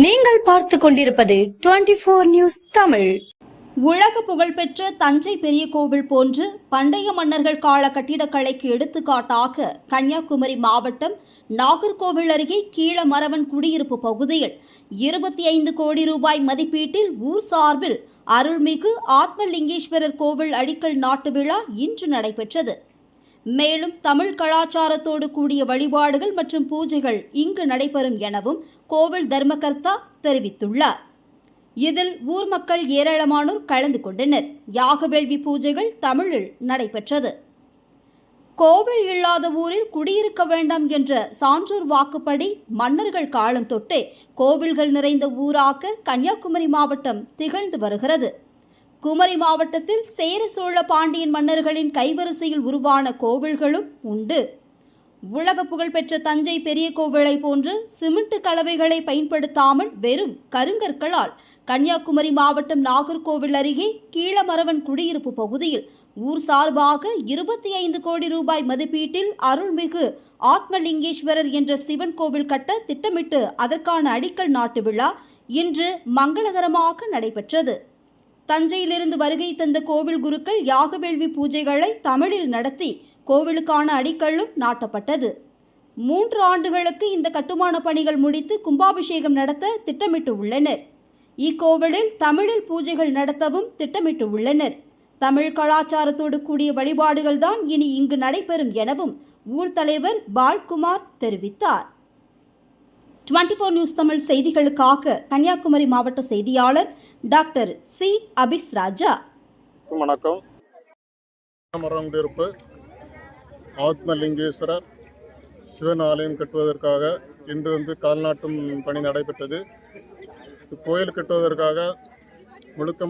நீங்கள் பார்த்து கொண்டிருப்பது 24 நியூஸ் தமிழ். உலக புகழ்பெற்ற தஞ்சை பெரிய கோவில் போன்று பண்டைய மன்னர்கள் கால கட்டிடக்கலைக்கு எடுத்துக்காட்டாக கன்னியாகுமரி மாவட்டம் நாகர்கோவில் அருகே கீழமரவன் குடியிருப்பு பகுதியில் 25 கோடி ரூபாய் மதிப்பீட்டில் ஊர் சார்பில் அருள்மிகு ஆத்மலிங்கேஸ்வரர் கோவில் அடிக்கல் நாட்டு விழா இன்று நடைபெற்றது. மேலும் தமிழ் கலாச்சாரத்தோடு கூடிய வழிபாடுகள் மற்றும் பூஜைகள் இங்கு நடைபெறும் எனவும் கோவில் தர்மகர்த்தா தெரிவித்துள்ளார். இதில் ஊர் மக்கள் ஏராளமானோர் கலந்து கொண்டனர். யாகவேள்வி பூஜைகள் தமிழில் நடைபெற்றது. கோவில் இல்லாத ஊரில் குடியிருக்க வேண்டாம் என்ற சான்றோர் வாக்குப்படி மன்னர்கள் காலம் தொட்டே கோவில்கள் நிறைந்த ஊராக கன்னியாகுமரி மாவட்டம் திகழ்ந்து வருகிறது. குமரி மாவட்டத்தில் சேர சோழ பாண்டியன் மன்னர்களின் கைவரிசையில் உருவான கோவில்களும் உண்டு. உலக புகழ்பெற்ற தஞ்சை பெரிய கோவிலை போன்று சிமெண்ட் கலவைகளை பயன்படுத்தாமல் வெறும் கருங்கற்களால் கன்னியாகுமரி மாவட்டம் நாகர்கோவில் அருகே கீழமரவன் குடியிருப்பு பகுதியில் ஊர் சார்பாக 25 கோடி ரூபாய் மதிப்பீட்டில் அருள்மிகு ஆத்மலிங்கேஸ்வரர் என்ற சிவன் கோவில் கட்ட திட்டமிட்டு அதற்கான அடிக்கல் நாட்டு விழா இன்று மங்களகரமாக நடைபெற்றது. தஞ்சையிலிருந்து வருகை தந்த கோவில் குருக்கள் யாகவேள்வி பூஜைகளை தமிழில் நடத்தி கோவிலுக்கான அடிக்கல்லும் நாட்டப்பட்டது. 3 ஆண்டுகளுக்கு இந்த கட்டுமான பணிகள் முடித்து கும்பாபிஷேகம் நடத்த திட்டமிட்டு உள்ளனர். இக்கோவிலில் தமிழில் பூஜைகள் நடத்தவும் திட்டமிட்டு உள்ளனர். தமிழ் கலாச்சாரத்தோடு கூடிய வழிபாடுகள் தான் இனி இங்கு நடைபெறும் எனவும் ஊர் தலைவர் பால்குமார் தெரிவித்தார். 24 நியூஸ் தமிழ் செய்திகளுக்காக கன்னியாகுமரி மாவட்ட செய்தியாளர் டாக்டர் சி அபிஸ் ராஜா. வணக்கம். மரங்குடியிருப்பு ஆத்மலிங்கேஸ்வரர் சிவன் ஆலயம் கட்டுவதற்காக இன்று கால்நாட்டும் பணி நடைபெற்றது. கோயில் கட்டுவதற்காக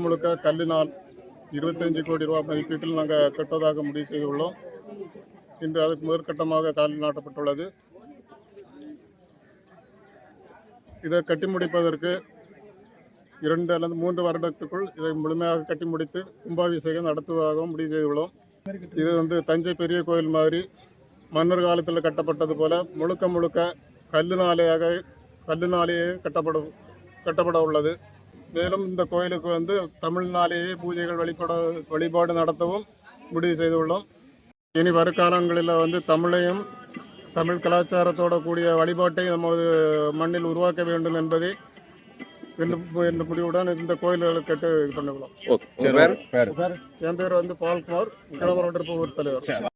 முழுக்க கல்லினால் 25 கோடி ரூபாய் மதிப்பீட்டில் நாங்கள் கட்டுவதாக முடிவு செய்துள்ளோம். இன்று அதுக்கு முதற்கட்டமாக காலில் நாட்டப்பட்டுள்ளது. இதை கட்டி முடிப்பதற்கு 2 அல்லது 3 வருடத்துக்குள் இதை முழுமையாக கட்டி முடித்து கும்பாபிஷேகம் நடத்துவதாகவும் முடிவு செய்துள்ளோம். இது தஞ்சை பெரிய கோயில் மாதிரி மன்னர் காலத்தில் கட்டப்பட்டது போல முழுக்க கல்லினாலேயே கட்டப்பட உள்ளது. மேலும் இந்த கோயிலுக்கு தமிழ்நாளையே பூஜைகள் வழிபாடு நடத்தவும் முடிவு செய்துள்ளோம். இனி வருக்காலங்களில் தமிழையும் தமிழ் கலாச்சாரத்தோட கூடிய வழிபாட்டை நமது மண்ணில் உருவாக்க வேண்டும் என்பதை என்ற முடிவுடன் இந்த கோயில்களுக்கு கட்டு பண்ணுவோம். என் பேர் பால்குமார், கிளம்பரம் ஊர் தலைவர்.